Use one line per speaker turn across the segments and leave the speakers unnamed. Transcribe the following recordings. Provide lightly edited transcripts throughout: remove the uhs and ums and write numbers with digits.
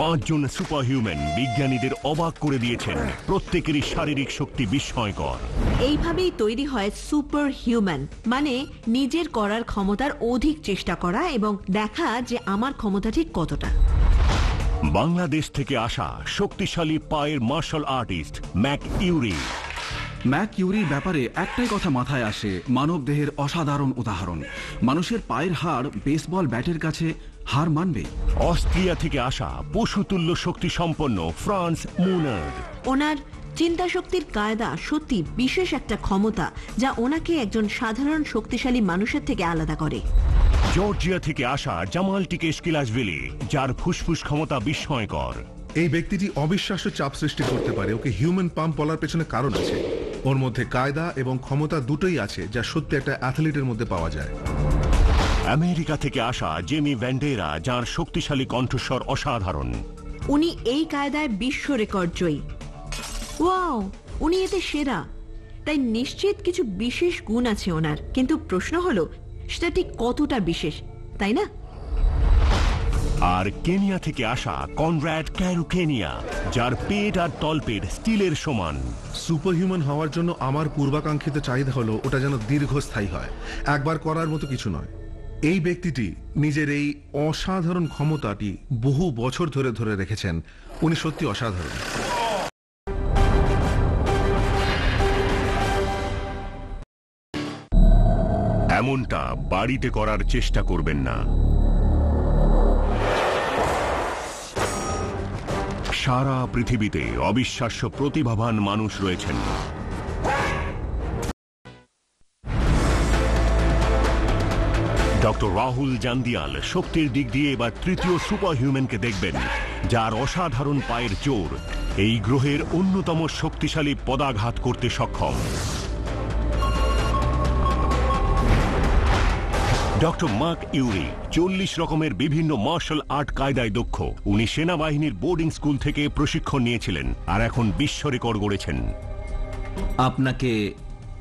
পাঁচজন সুপারহিউম্যান বিজ্ঞানীদের অবাক করে দিয়েছেন। প্রত্যেকেরই শারীরিক শক্তি বিস্ময়কর।
এইভাবেই তৈরি হয় সুপার হিউম্যান, মানে নিজের করার ক্ষমতার অধিক চেষ্টা করা এবং দেখা যে আমার ক্ষমতা ঠিক কতটা।
বাংলাদেশ থেকে আসা শক্তিশালী পায়ের martial artist Mac Yuri.
Mac ইউরির ব্যাপারে একটাই কথা মাথায় আসে, মানব দেহের অসাধারণ উদাহরণ। মানুষের পায়ের হাড় বেসবল ব্যাটের কাছে হার মানবে?
অস্ট্রিয়া থেকে আসা পশুতুল্য শক্তি সম্পন্ন ফ্রান্স মুনার্ড।
ওনার চিন্তা শক্তির কায়দা সত্যি বিশেষ একটা ক্ষমতা, যা ওনাকে একজন সাধারণ শক্তিশালী মানুষের থেকে আলাদা করে।
জর্জিয়া থেকে আসা জামাল টিকেশকিলাশভিলি, যার ফুসফুস ক্ষমতা বিস্ময়কর।
এই ব্যক্তিটি অবিশ্বাস্য চাপ সৃষ্টি করতে পারে। ওকে হিউম্যান পাম্প বলার পেছনে কারণ আছে। ওর মধ্যে কায়দা এবং ক্ষমতা দুটোই আছে, যা সত্যি একটা অ্যাথলিটের মধ্যে পাওয়া যায়।
আমেরিকা থেকে আসা জেমি ভ্যান্ডেরা, যার শক্তিশালী কণ্ঠস্বর অসাধারণ।
উনি এই কায়দায় বিশ্ব রেকর্ড জয়ী। ওয়াও, উনি এতে সেরা। তাই নিশ্চিত কিছু বিশেষ গুণ আছে ওনার, কিন্তু প্রশ্ন হলো সেটা ঠিক কতটা বিশেষ, তাই না?
আর কেনিয়া থেকে আসা কনরাড ক্যারুকেনিয়া, যার পেট আর তলপেট স্টিলের সমান।
সুপারহিউম্যান হওয়ার জন্য আমার পূর্বাকাঙ্ক্ষিত চাহিদা হলো ওটা যেন দীর্ঘস্থায়ী হয়, একবার করার মতো কিছু নয়। এই ব্যক্তিটি নিজের এই অসাধারণ ক্ষমতাটি বহু বছর ধরে ধরে রেখেছেন। উনি সত্যি অসাধারণ।
এমনটা বাড়িতে করার চেষ্টা করবেন না। সারা পৃথিবীতে অবিশ্বাস্য প্রতিভাবান মানুষ রয়েছেন। ডক্টর রাহুল জান্দিয়াল শক্তির দিক দিয়ে এবার তৃতীয় সুপার হিউম্যানকে দেখবেন, যার অসাধারণ পায়ের জোর এই গ্রহের অন্যতম শক্তিশালী পদাঘাত করতে সক্ষম। ডক্টর মার্ক ইউরি 40 রকমের বিভিন্ন মার্শাল আর্ট কায়দায় দক্ষ। উনি সেনাবাহিনীর বোর্ডিং স্কুল থেকে প্রশিক্ষণ নিয়েছিলেন আর এখন বিশ্ব রেকর্ড গড়েছেন।
আপনাকে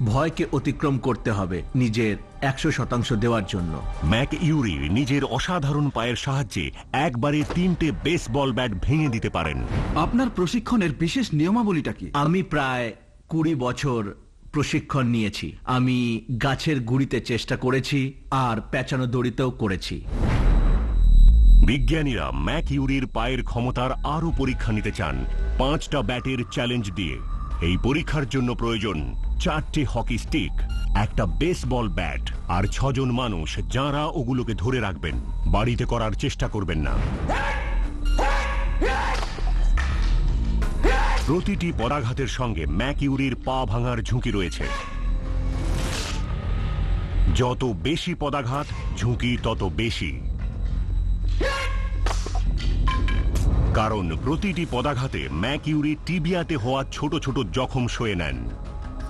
ভয়কে অতিক্রম করতে হবে নিজের 100% দেওয়ার জন্য।
ম্যাক ইউরি নিজের অসাধারণ পায়ের সাহায্যে একবারে 3টে বেসবল ব্যাট ভেঙে দিতে পারেন।
আপনার প্রশিক্ষণের বিশেষ নিয়মাবলীটা কি?
আমি প্রায় 20 বছর প্রশিক্ষণ নিয়েছি। আমি গাছের গুড়িতে চেষ্টা করেছি আর পেঁচানো দড়িতেও করেছি।
বিজ্ঞানীরা ম্যাক ইউরির পায়ের ক্ষমতার আরও পরীক্ষা নিতে চান 5টা ব্যাটের চ্যালেঞ্জ দিয়ে। এই পরীক্ষার জন্য প্রয়োজন 4টে হকি স্টিক, একটা বেসবল ব্যাট আর 6 জন মানুষ, যাঁরা ওগুলোকে ধরে রাখবেন। বাড়িতে করার চেষ্টা করবেন না। প্রতিটি পদাঘাতের সঙ্গে ম্যাক ইউরির পা ভাঙার ঝুঁকি রয়েছে। যত বেশি পদাঘাত, ঝুঁকি তত বেশি। কারণ প্রতিটি পদাঘাতে ম্যাক ইউরি টিবিয়াতে হওয়া ছোট ছোট জখম সয়ে নেন।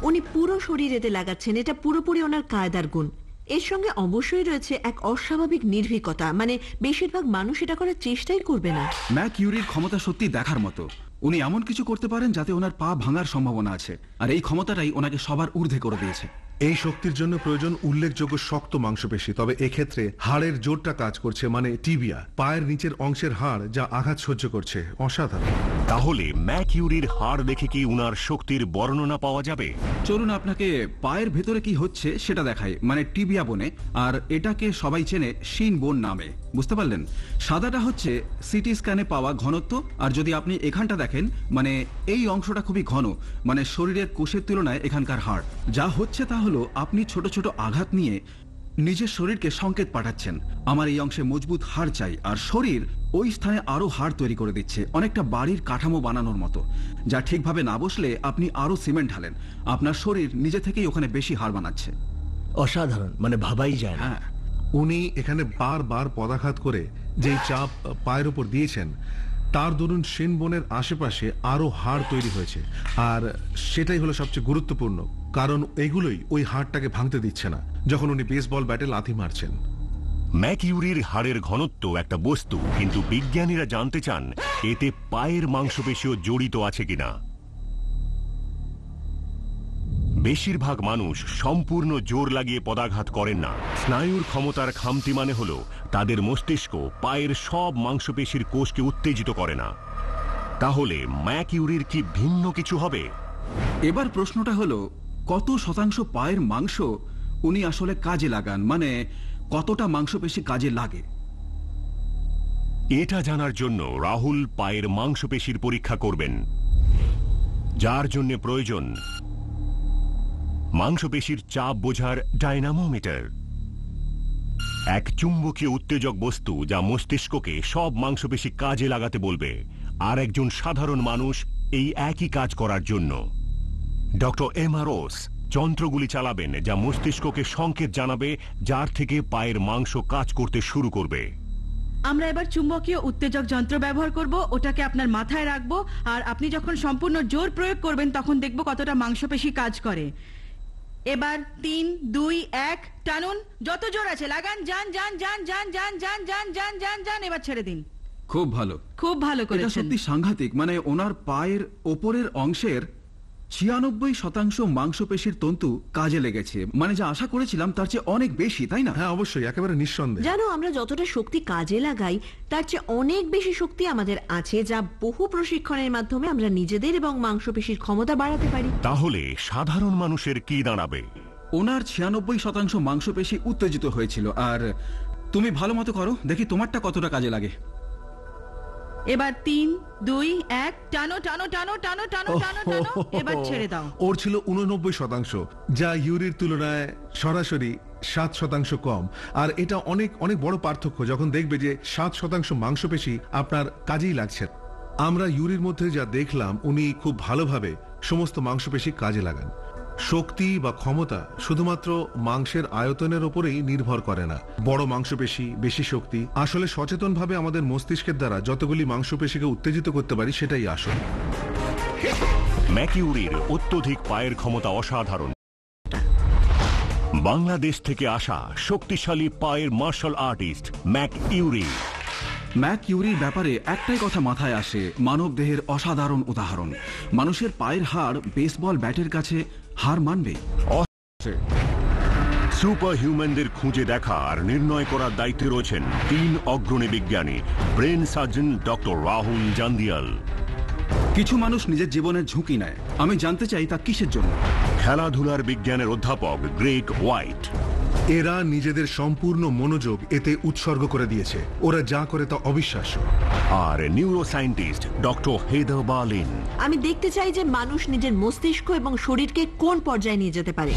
উনি পুরো শরীর এতে লাগাচ্ছেন, এটা পুরোপুরি ওনার কায়দার গুণ। এর সঙ্গে অবশ্যই রয়েছে এক অস্বাভাবিক নির্ভীকতা, মানে বেশিরভাগ মানুষ এটা করার চেষ্টাই করবে না।
ম্যাক ইউরির ক্ষমতা সত্যি দেখার মতো। উনি এমন কিছু করতে পারেন যাতে ওনার পা ভাঙার সম্ভাবনা আছে, আর এই ক্ষমতাটাই ওনাকে সবার ঊর্ধ্বে করে দিয়েছে।
এই শক্তির জন্য প্রয়োজন উল্লেখযোগ্য শক্ত মাংসপেশি। তবে এক্ষেত্রে হাড়ের জোরটা কাজ করছে, মানে টিবিয়া, পায়ের নিচের অংশের হাড়, যা আঘাত সহ্য করছে। অসাধারণ।
তাহলে ম্যাক ইউরির হাড় দেখে কি উনার শক্তির বর্ণনা পাওয়া যাবে?
চলুন আপনাকে পায়ের ভেতরে কি হচ্ছে সেটা দেখাই, মানে টিবিয়া বোনে। আর এটাকে সবাই চেনে শিন বোন নামে, বুঝতে পারলেন? সাদাটা হচ্ছে সিটি স্ক্যানে পাওয়া ঘনত্ব, আর যদি আপনি এখানটা দেখেন, মানে এই অংশটা খুবই ঘন, মানে শরীরের কোষের তুলনায় এখানকার হাড়। যা হচ্ছে তা হলো আপনি ছোট ছোট আঘাত নিয়ে নিজের শরীরকে সংকেত পাঠাচ্ছেন, আমার এই অংশে মজবুত হাড় চাই, আর শরীর ওই স্থানে আরো হাড় তৈরি করে দিচ্ছে, অনেকটা বাড়ির কাঠামো বানানোর মতো। যা ঠিকভাবে না বসলে আপনি আরো সিমেন্ট ঢালেন, আপনার শরীর নিজে থেকেই ওখানে বেশি হাড় বানাচ্ছে।
অসাধারণ, মানে ভাবাই যায় না।
হ্যাঁ,
উনি এখানে বারবার পদাঘাত করে যেই চাপ পায়ের উপর দিয়েছেন, তার দরুন শিন বোনের আশেপাশে আরো হাড় তৈরি হয়েছে। আর সেটাই হলো সবচেয়ে গুরুত্বপূর্ণ, কারণ এগুলোই ওই হাড়টাকে ভাঙতে দিচ্ছে না যখন উনি বেসবল ব্যাটে লাথি মারছেন।
ম্যাক ইউরির হাড়ের ঘনত্ব একটা বস্তু, কিন্তু বিজ্ঞানীরা জানতে চান এতে পায়ের মাংসপেশিও জড়িত আছে কিনা। বেশিরভাগ মানুষ সম্পূর্ণ জোর লাগিয়ে পদাঘাত করেন না। স্নায়ুর ক্ষমতার খামতি মানে হলো তাদের মস্তিষ্ক পায়ের সব মাংসপেশির কোষকে উত্তেজিত করে না। তাহলে ম্যাকিউরির কি ভিন্ন কিছু হবে?
এবার প্রশ্নটা হলো, কত শতাংশ পায়ের মাংস উনি আসলে কাজে লাগান, মানে কতটা মাংসপেশি কাজে লাগে?
এটা জানার জন্য রাহুল পায়ের মাংসপেশির পরীক্ষা করবেন, যার জন্য প্রয়োজন মাংসপেশির চাপ বোঝার ডায়নামোমিটার, এক চুম্বকীয় উত্তেজক বস্তু যা মস্তিষ্ককে সব মাংসপেশি কাজে লাগাতে বলবে, আর একজন সাধারণ মানুষ এই একই কাজ করার জন্য ডক্টর এমা রোস যন্ত্রগুলি চালাবেন যা মস্তিষ্ককে সংকেত জানাবে, যার থেকে পায়ের মাংস কাজ করতে শুরু করবে।
আমরা এবার চুম্বকীয় উত্তেজক যন্ত্র ব্যবহার করব, ওটাকে আপনার মাথায় রাখবো, আর আপনি যখন সম্পূর্ণ জোর প্রয়োগ করবেন তখন দেখব কতটা মাংসপেশি কাজ করে। এবার 3, 2, 1 টানুন, যত জোর আছে লাগান, যান যান যান যান যান যান যান যান যান যান, এবার ছেড়ে দিন।
খুব ভালো,
খুব ভালো
এটা
করেছেন।
সত্যি সাংঘাতিক। মানে ওনার পায়ের ওপরের অংশের 96% মাংসপেশির তন্তু কাজে লেগেছে, মানে যা আশা করেছিলাম তার চেয়ে অনেক বেশি, তাই না?
হ্যাঁ, অবশ্যই, একেবারে নিঃসন্দেহে।
জানো, আমরা যতটা শক্তি কাজে লাগাই তার চেয়ে অনেক বেশি শক্তি আমাদের আছে, যা বহু প্রশিক্ষণের মাধ্যমে আমরা নিজেদের এবং মাংসপেশির ক্ষমতা বাড়াতে পারি।
তাহলে সাধারণ মানুষের কি দাঁড়াবে?
ওনার 96% মাংসপেশি উত্তেজিত হয়েছিল। আর তুমি ভালো মতো করো, দেখি তোমারটা কতটা কাজে লাগে।
এবার 3, 2, 1 টানো টানো টানো টানো টানো টানো টানো, এবার ছেড়ে দাও।
ওর ছিল 89%, যা ইউরির তুলনায় সরাসরি 7% কম। আর এটা অনেক অনেক বড় পার্থক্য যখন দেখবে যে 7% মাংসপেশি আপনার কাজেই লাগছে। আমরা ইউরির মধ্যে যা দেখলাম, উনি খুব ভালোভাবে সমস্ত মাংসপেশি কাজে লাগান। শক্তি বা ক্ষমতা শুধুমাত্র মাংসের আয়তনের ওপরেই নির্ভর করে না। বড় মাংসপেশি, বেশি শক্তি, আসলে সচেতনভাবে আমাদের মস্তিষ্কের দ্বারা যতগুলি মাংসপেশিকে উত্তেজিত করতে পারি সেটাই আসল।
ম্যাকিউরির অত্যধিক পায়ের ক্ষমতা অসাধারণ। বাংলাদেশ থেকে আসা শক্তিশালী পায়ের মার্শাল আর্টিস্ট ম্যাকিউরি।
ম্যাকিউরির ব্যাপারে একটাই কথা মাথায় আসে, মানব দেহের অসাধারণ উদাহরণ। মানুষের পায়ের হাড় বেসবল ব্যাটের কাছে হার মানবে?
সুপার হিউম্যানদের খুঁজে দেখা আর নির্ণয় করার দায়িত্বে রয়েছেন 3 অগ্রণী বিজ্ঞানী, ব্রেন সার্জন ডক্টর রাহুল জান্দিয়াল।
কিছু মানুষ নিজের জীবনের ঝুঁকি নেয়, আমি জানতে চাই তা কিসের জন্য?
খেলাধুলার বিজ্ঞানের অধ্যাপক গ্রেগ হোয়াইট।
এরা নিজেদের সম্পূর্ণ মনোযোগ এতে উৎসর্গ করে দিয়েছে, ওরা যা করে তা অবিশ্বাস্য।
আর নিউরোসায়েন্টিস্ট ডক্টর হেদার বার্লিন।
আমি দেখতে চাই যে মানুষ নিজের মস্তিষ্ক এবং শরীরকে কোন পর্যায়ে নিয়ে যেতে পারে।